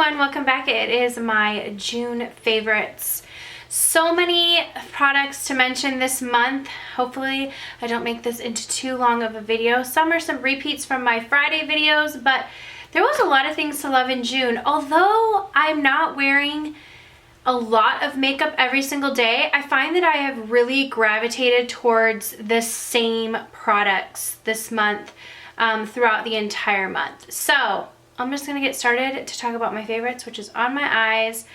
everyone, welcome back. It is my June favorites. So many products to mention this month. Hopefully I don't make this into too long of a video. Some are some repeats from my Friday videos, but there was a lot of things to love in June. Although I'm not wearing a lot of makeup every single day, I find that I have really gravitated towards the same products this month throughout the entire month. So I'm just gonna get started to talk about my favorites, which is On My Eyes.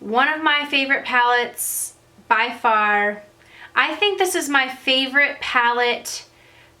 One of my favorite palettes by far. I think this is my favorite palette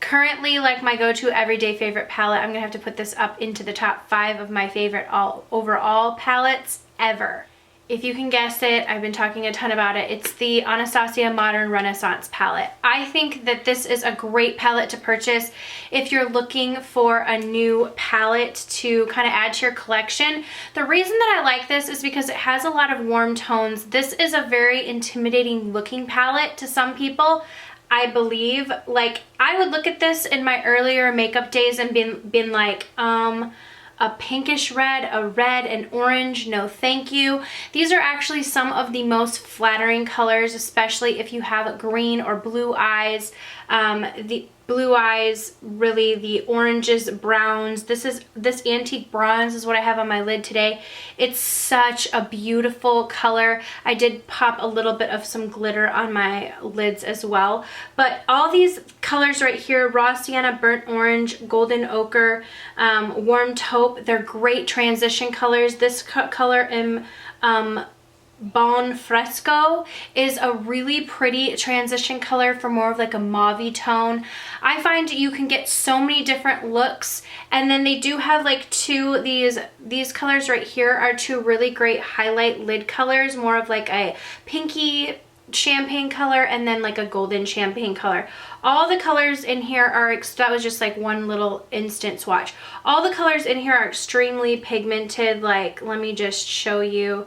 currently, like my go-to everyday favorite palette. I'm gonna have to put this up into the top 5 of my favorite overall palettes ever. If you can guess it, I've been talking a ton about it. It's the Anastasia Modern Renaissance palette. I think that this is a great palette to purchase if you're looking for a new palette to kind of add to your collection. The reason that I like this is because it has a lot of warm tones. This is a very intimidating looking palette to some people, I believe. Like, I would look at this in my earlier makeup days and been like, a pinkish red, a red, an orange, no thank you. These are actually some of the most flattering colors, especially if you have green or blue eyes. The blue eyes, really the oranges, browns. This antique bronze is what I have on my lid today. It's such a beautiful color. I did pop a little bit of some glitter on my lids as well. But all these colors right here, raw sienna, burnt orange, golden ochre, warm taupe, they're great transition colors. This color in Bon Fresco is a really pretty transition color for more of like a mauve-y tone. I find you can get so many different looks, and then they do have like these colors right here are two really great highlight lid colors, more of like a pinky champagne color and then like a golden champagne color. All the colors in here are, that was just like one little instant swatch. All the colors in here are extremely pigmented. Like, let me just show you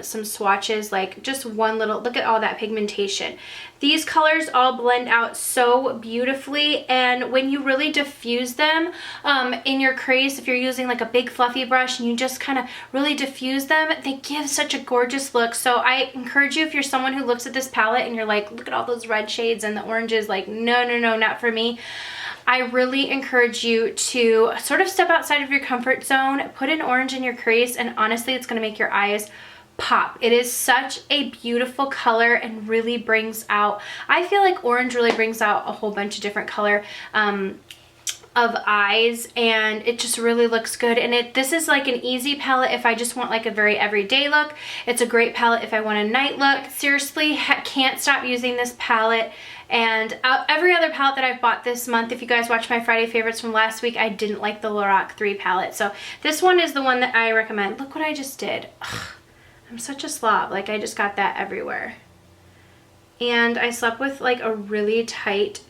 some swatches, like just one little, look at all that pigmentation. These colors all blend out so beautifully, and when you really diffuse them in your crease, if you're using like a big fluffy brush and you just kind of really diffuse them, they give such a gorgeous look. So I encourage you, if you're someone who looks at this palette and you're like, look at all those red shades and the oranges, like no, not for me. I really encourage you to sort of step outside of your comfort zone, put an orange in your crease, and honestly, it's gonna make your eyes pop. It is such a beautiful color and really brings out, I feel like orange really brings out a whole bunch of different color of eyes, and it just really looks good. And this is like an easy palette if I just want like a very everyday look. It's a great palette if I want a night look. Seriously, can't stop using this palette. And every other palette that I've bought this month, if you guys watched my Friday favorites from last week, I didn't like the Lorac 3 palette. So this one is the one that I recommend. Look what I just did. Ugh, I'm such a slob. Like, I just got that everywhere. And I slept with like a really tight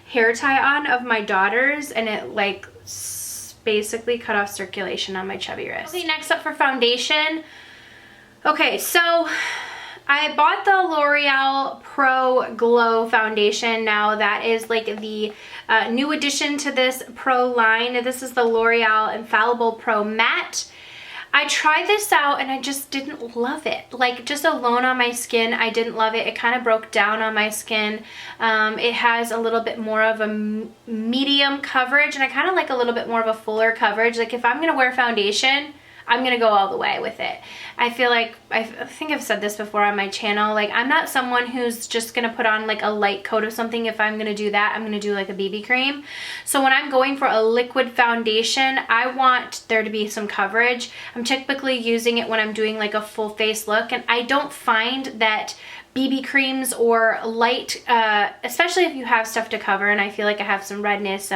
hair tie on of my daughter's, and it like basically cut off circulation on my chubby wrist. Okay, next up for foundation. Okay, so I bought the L'Oreal Pro Glow foundation. Now that is like the new addition to this Pro line. This is the L'Oreal Infallible Pro Matte. I tried this out and I just didn't love it. Like, just alone on my skin, I didn't love it. It kind of broke down on my skin. It has a little bit more of a medium coverage, and I kind of like a little bit more of a fuller coverage. Like, if I'm gonna wear foundation, I'm gonna go all the way with it. I feel like, I think I've said this before on my channel, like, I'm not someone who's just gonna put on like a light coat of something. If I'm gonna do that, I'm gonna do like a BB cream. So when I'm going for a liquid foundation, I want there to be some coverage. I'm typically using it when I'm doing like a full face look, and I don't find that BB creams or light, especially if you have stuff to cover, and I feel like I have some redness,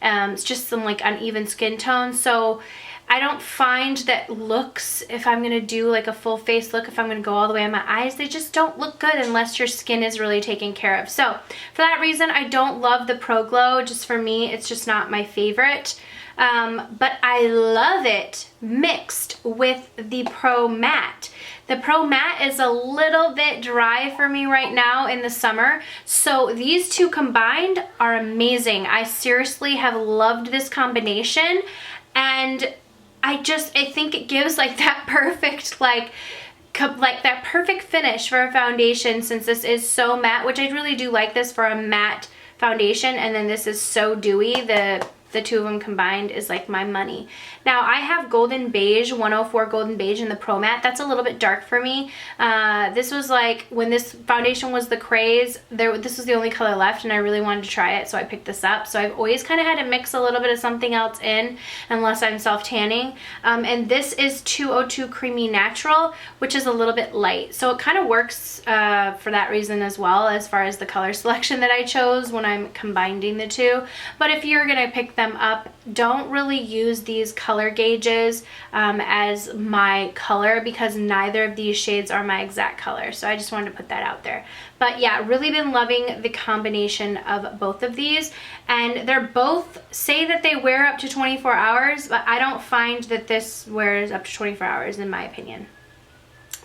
it's just some like uneven skin tone. So I don't find that looks, if I'm gonna do like a full face look, if I'm gonna go all the way on my eyes, they just don't look good unless your skin is really taken care of. So for that reason, I don't love the Pro Glow. Just for me, it's just not my favorite. But I love it mixed with the Pro Matte. The Pro Matte is a little bit dry for me right now in the summer, so these two combined are amazing. I seriously have loved this combination, and I think it gives like that perfect that perfect finish for a foundation, since this is so matte, which I really do like this for a matte foundation, and then this is so dewy. The two of them combined is like my money. Now I have Golden Beige, 104 Golden Beige in the Pro Matte. That's a little bit dark for me. This was like, when this foundation was the craze, this was the only color left and I really wanted to try it, so I picked this up. So I've always kind of had to mix a little bit of something else in, unless I'm self-tanning. And this is 202 Creamy Natural, which is a little bit light. So it kind of works for that reason as well, as far as the color selection that I chose when I'm combining the two. But if you're gonna pick them up, don't really use these color gauges as my color, because neither of these shades are my exact color. So I just wanted to put that out there. But yeah, really been loving the combination of both of these, and they're both say that they wear up to 24 hours, but I don't find that this wears up to 24 hours in my opinion.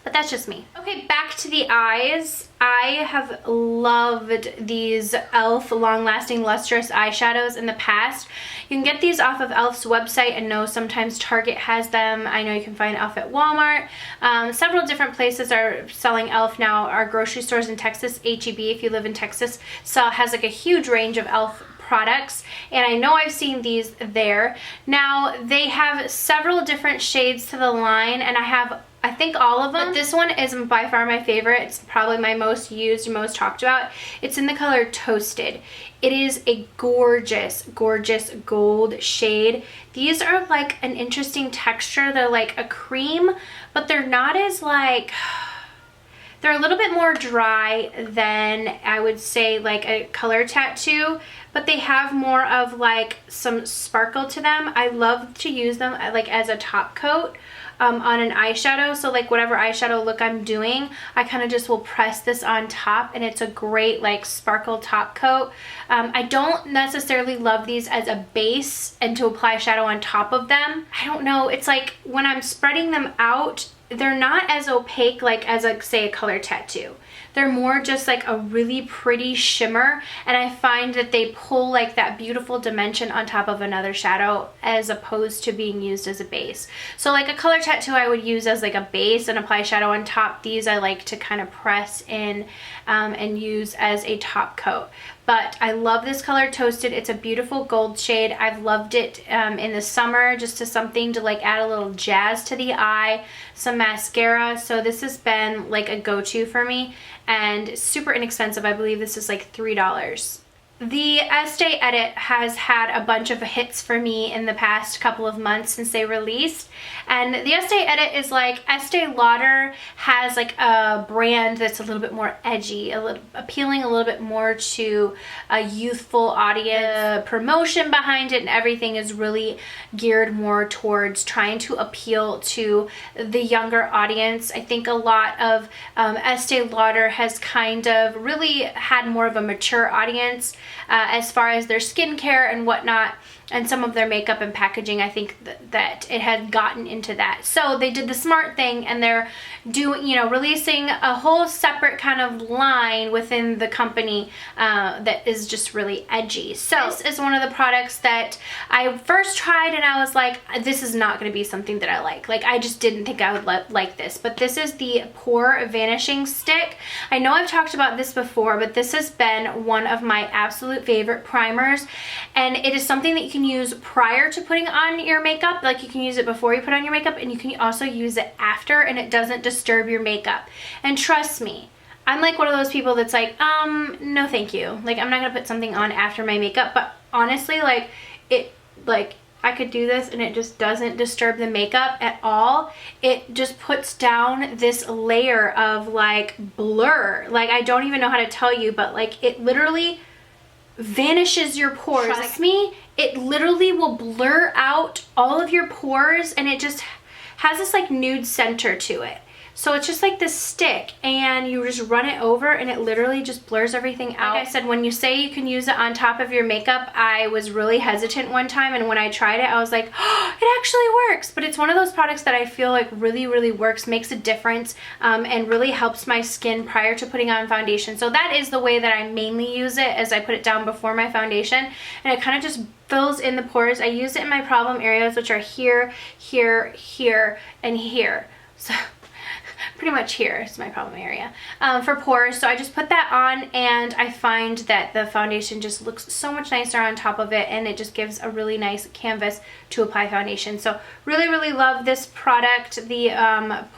But that's just me. Okay, back to the eyes. I have loved these e.l.f. Long Lasting Lustrous eyeshadows in the past. You can get these off of e.l.f.'s website. I know sometimes Target has them. I know you can find e.l.f. at Walmart. Several different places are selling e.l.f. now. Our grocery stores in Texas, H-E-B, if you live in Texas, has like a huge range of e.l.f. products, and I know I've seen these there. Now they have several different shades to the line, and I think all of them, but this one is by far my favorite. It's probably my most used and most talked about. It's in the color Toasted. It is a gorgeous, gorgeous gold shade. These are like an interesting texture. They're like a cream, but they're not as like, they're a little bit more dry than I would say like a color tattoo, but they have more of like some sparkle to them. I love to use them like as a top coat on an eyeshadow. So like whatever eyeshadow look I'm doing, I kind of just will press this on top, and it's a great like sparkle top coat. I don't necessarily love these as a base and to apply shadow on top of them. I don't know, it's like when I'm spreading them out, they're not as opaque like as like say a color tattoo. They're more just like a really pretty shimmer, and I find that they pull like that beautiful dimension on top of another shadow as opposed to being used as a base. So like a color tattoo I would use as like a base and apply shadow on top. These I like to kind of press in and use as a top coat. But I love this color Toasted. It's a beautiful gold shade. I've loved it in the summer, just as something to like add a little jazz to the eye, some mascara. So this has been like a go-to for me, and super inexpensive. I believe this is like $3. The Estee Edit has had a bunch of hits for me in the past couple of months since they released. And the Estee Edit is like, Estee Lauder has like a brand that's a little bit more edgy, appealing a little bit more to a youthful audience. Promotion behind it and everything is really geared more towards trying to appeal to the younger audience. I think a lot of Estee Lauder has kind of really had more of a mature audience as far as their skincare and whatnot, and some of their makeup and packaging. I think that it had gotten into that. So they did the smart thing, and they're doing, releasing a whole separate kind of line within the company that is just really edgy. So this is one of the products that I first tried, and I was like, this is not going to be something that I like. Like, I just didn't think I would like this. But this is the Pore Vanishing Stick. I know I've talked about this before, but this has been one of my absolute favorite primers, and it is something that you can use prior to putting on your makeup. Like, you can use it before you put on your makeup, and you can also use it after, and it doesn't disturb your makeup. And trust me, I'm like one of those people that's like, no thank you. Like, I'm not gonna put something on after my makeup. But honestly, like, I could do this and it just doesn't disturb the makeup at all. It just puts down this layer of like blur. Like, I don't even know how to tell you, but like, it literally vanishes your pores. Trust me, it literally will blur out all of your pores, and it just has this like nude center to it. So it's just like this stick, and you just run it over and it literally just blurs everything out. Like I said, when you say you can use it on top of your makeup, I was really hesitant one time, and when I tried it, I was like, oh, it actually works. But it's one of those products that I feel like really works, makes a difference, and really helps my skin prior to putting on foundation. So that is the way that I mainly use it, as I put it down before my foundation, and it kind of just fills in the pores. I use it in my problem areas, which are here, here, here, and here. So pretty much here is my problem area for pores. So I just put that on, and I find that the foundation just looks so much nicer on top of it, and it just gives a really nice canvas to apply foundation. So really love this product, the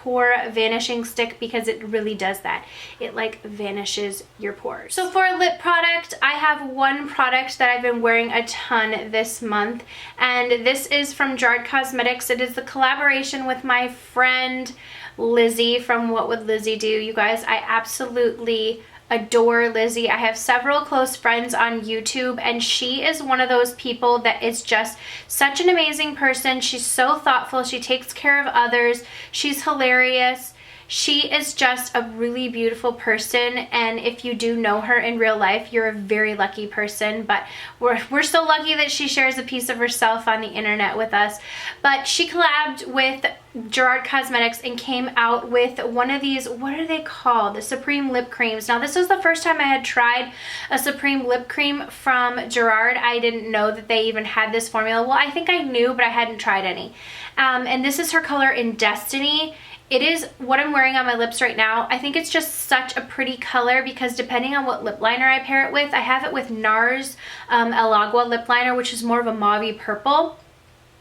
Pore Vanishing Stick, because it really does that. It like vanishes your pores. So for a lip product, I have one product that I've been wearing a ton this month, and this is from Gerard Cosmetics. It is the collaboration with my friend Lizzie from What Would Lizzy Do. You guys, I absolutely adore Lizzie. I have several close friends on YouTube, and she is one of those people that is just such an amazing person. She's so thoughtful. She takes care of others. She's hilarious. She is just a really beautiful person, and if you do know her in real life, you're a very lucky person. But we're so lucky that she shares a piece of herself on the internet with us. But she collabed with Gerard Cosmetics and came out with one of these, what are they called? The Supreme Lip Creams. Now this was the first time I had tried a Supreme Lip Cream from Gerard. I didn't know that they even had this formula. Well, I think I knew, but I hadn't tried any. And this is her color in Destiny. It is what I'm wearing on my lips right now. I think it's just such a pretty color, because depending on what lip liner I pair it with, I have it with NARS El Agua lip liner, which is more of a mauve purple.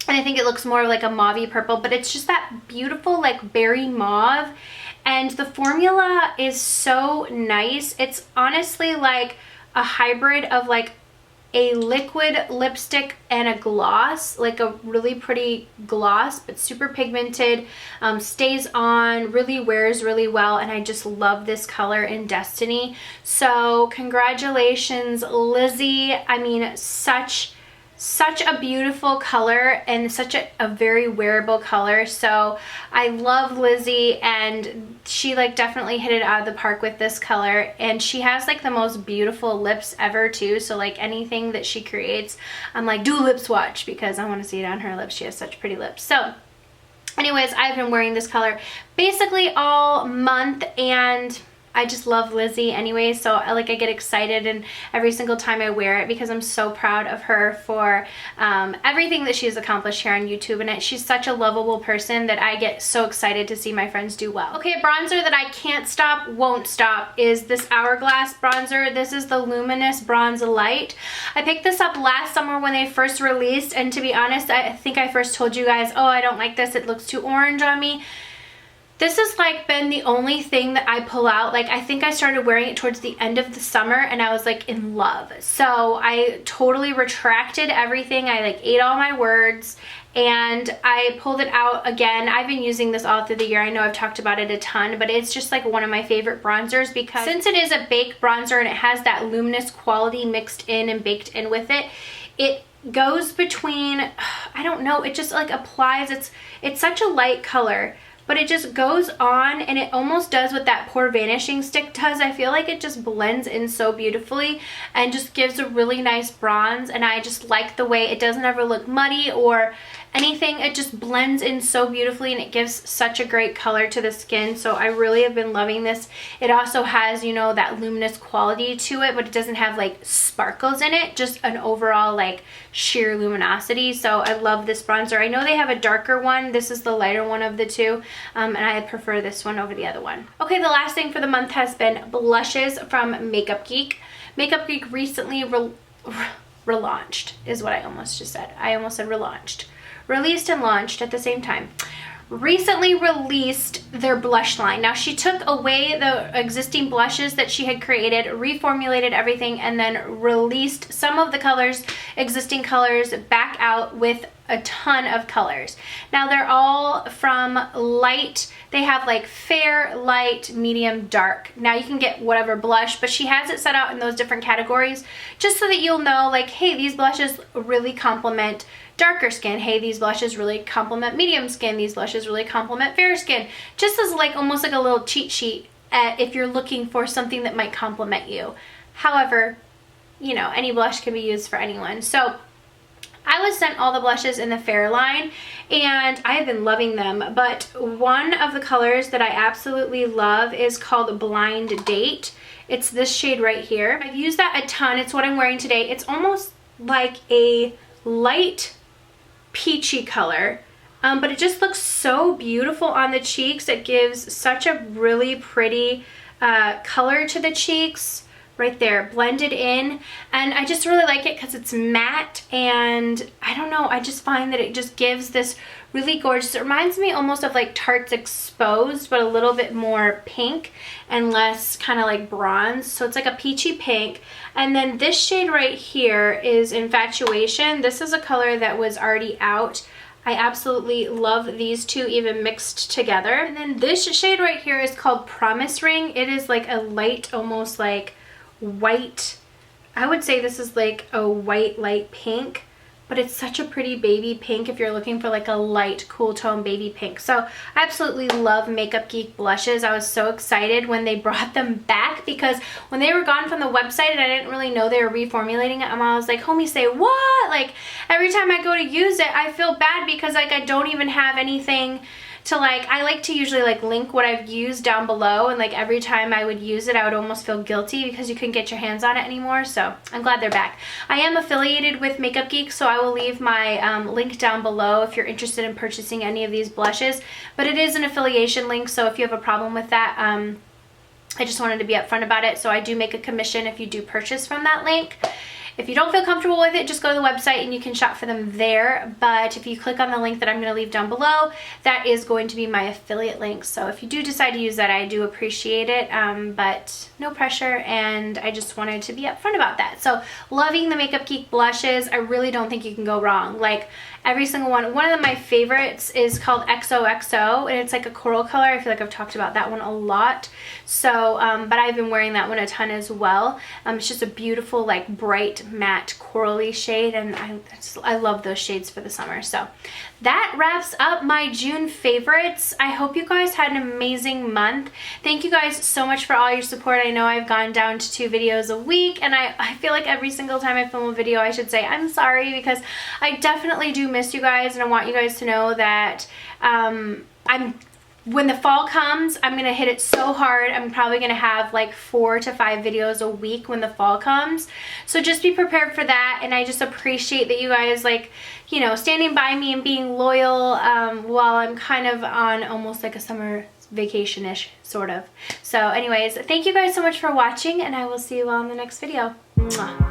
And I think it looks more like a mauve purple, but it's just that beautiful like berry mauve. And the formula is so nice. It's honestly like a hybrid of like a liquid lipstick and a gloss, like a really pretty gloss, but super pigmented, stays on, really wears really well, and I just love this color in Destiny. So congratulations, Lizzie. I mean, such a beautiful color, and such a very wearable color. So I love Lizzie, and she like definitely hit it out of the park with this color, and she has like the most beautiful lips ever too. So like anything that she creates, I'm like, do a lip swatch, because I want to see it on her lips. She has such pretty lips. So anyways, I've been wearing this color basically all month, and I just love Lizzie anyway, so I get excited and every single time I wear it, because I'm so proud of her for everything that she's accomplished here on YouTube, and she's such a lovable person that I get so excited to see my friends do well. Okay, a bronzer that I can't stop, won't stop, is this Hourglass bronzer. This is the Luminous Bronze Light. I picked this up last summer when they first released, and to be honest, I think I first told you guys, oh, I don't like this, it looks too orange on me. This has like been the only thing that I pull out. Like, I think I started wearing it towards the end of the summer, and I was like in love. So I totally retracted everything. I like ate all my words, and I pulled it out again. I've been using this all through the year. I know I've talked about it a ton, but it's just like one of my favorite bronzers, because since it is a baked bronzer and it has that luminous quality mixed in and baked in with it, it goes between, I don't know, it just like applies. It's such a light color, but it just goes on, and it almost does what that Pore Vanishing Stick does. I feel like it just blends in so beautifully and just gives a really nice bronze, and I just like the way it doesn't ever look muddy or anything. It just blends in so beautifully, and it gives such a great color to the skin. So I really have been loving this. It also has, you know, that luminous quality to it, but it doesn't have like sparkles in it, just an overall like sheer luminosity. So I love this bronzer. I know they have a darker one. This is the lighter one of the two, and I prefer this one over the other one. Okay, the last thing for the month has been blushes from Makeup Geek. Makeup Geek recently relaunched, is what I almost just said. I almost said relaunched. Released and launched at the same time. Recently released their blush line. Now, she took away the existing blushes that she had created, reformulated everything, and then released some of the colors, existing colors, back out with a ton of colors. Now, they're all from light. They have like fair, light, medium, dark. Now you can get whatever blush, but she has it set out in those different categories just so that you'll know like, hey, these blushes really complement darker skin, hey, these blushes really complement medium skin, these blushes really complement fair skin, just as like almost like a little cheat sheet if you're looking for something that might complement you. However, you know, any blush can be used for anyone. So I was sent all the blushes in the Fair line, and I have been loving them, but one of the colors that I absolutely love is called Blind Date. It's this shade right here. I've used that a ton. It's what I'm wearing today. It's almost like a light peachy color, but it just looks so beautiful on the cheeks. It gives such a really pretty color to the cheeks. Right there, blended in, and I just really like it because it's matte, and I don't know, I just find that it just gives this really gorgeous, it reminds me almost of like Tarte's Exposed, but a little bit more pink and less kind of like bronze. So it's like a peachy pink. And then this shade right here is Infatuation. This is a color that was already out. I absolutely love these two even mixed together. And then this shade right here is called Promise Ring. It is like a light, almost like white, I would say this is like a white light pink, but it's such a pretty baby pink if you're looking for like a light cool tone baby pink. So I absolutely love Makeup Geek blushes. I was so excited when they brought them back, because when they were gone from the website and I didn't really know they were reformulating it, and I was like, homie, say what? Like every time I go to use it, I feel bad because like I don't even have anything to like, I like to usually like link what I've used down below, and like every time I would use it I would almost feel guilty because you couldn't get your hands on it anymore. So I'm glad they're back. I am affiliated with Makeup Geek, so I will leave my link down below if you're interested in purchasing any of these blushes, but it is an affiliation link, so if you have a problem with that, I just wanted to be upfront about it. So I do make a commission if you do purchase from that link. If you don't feel comfortable with it, just go to the website and you can shop for them there. But if you click on the link that I'm going to leave down below, that is going to be my affiliate link. So if you do decide to use that, I do appreciate it, but no pressure, and I just wanted to be upfront about that. So loving the Makeup Geek blushes. I really don't think you can go wrong. Like every single one. One of my favorites is called XOXO, and it's like a coral color. I feel like I've talked about that one a lot. So, but I've been wearing that one a ton as well. It's just a beautiful, like bright matte corally shade, and I love those shades for the summer. So that wraps up my June favorites. I hope you guys had an amazing month. Thank you guys so much for all your support. I know I've gone down to 2 videos a week, and I feel like every single time I film a video I should say I'm sorry, because I definitely do miss you guys, and I want you guys to know that when the fall comes, I'm gonna hit it so hard. I'm probably gonna have like 4 to 5 videos a week when the fall comes. So just be prepared for that. And I just appreciate that you guys, like, you know, standing by me and being loyal while I'm kind of on almost like a summer vacation-ish, sort of. So anyways, thank you guys so much for watching, and I will see you all in the next video. Mwah.